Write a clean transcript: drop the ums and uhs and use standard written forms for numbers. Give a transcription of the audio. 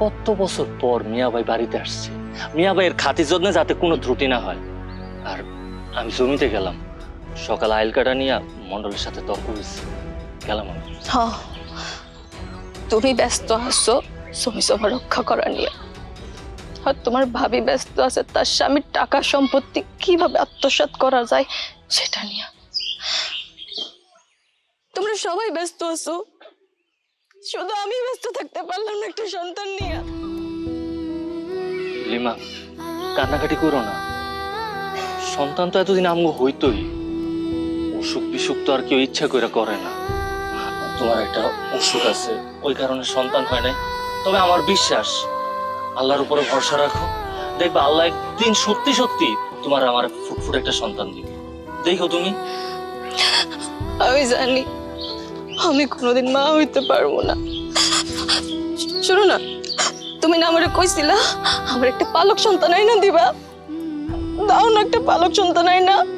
কত বছর পর মিয়া ভাই বাড়িতে আসছে, মিয়া ভাইয়ের খাতির যত্নে যাতে কোনো ত্রুটি না হয়। আর আমি জমিতে গেলাম, সকাল আইল কাটা নিয়ে মন্ডলের সাথে তর্ক হয়েছে, গেলাম আমি। হ্যাঁ, তুমি ব্যস্ত আছো জমি জমা রক্ষা করা নিয়ে, আর তোমার ভাবি ব্যস্ত আছে তার স্বামীর টাকা সম্পত্তি কিভাবে আত্মসাৎ করা যায় সেটা নিয়ে। তোমরা সবাই ব্যস্ত আছো, শুধু আমি ব্যস্ত থাকতে পারলাম না একটা সন্তান নিয়ে। লিমা, কান্নাকাটি করো না, সন্তান তো এতদিন আমগো হইতই, অসুখ বিসুখ তো আর কেউ ইচ্ছা করে করে না। তোমার একটা অসুখ আছে, ওই কারণে সন্তান হয় নাই। তবে আমার বিশ্বাস, আল্লাহর উপরে ভরসা রাখো, দেখবা আল্লাহ একদিন সত্যি সত্যি তোমার আমার ফুটফুট একটা সন্তান দিবে। দেখো তুমি। আমি জানি আমি কোনোদিন মা হইতে পারবো না। শোনো না, তুমি না আমারে কইছিলা আমার একটা পালক সন্তান আইনা দিবা, দাও না একটা পালক সন্তান আইনা।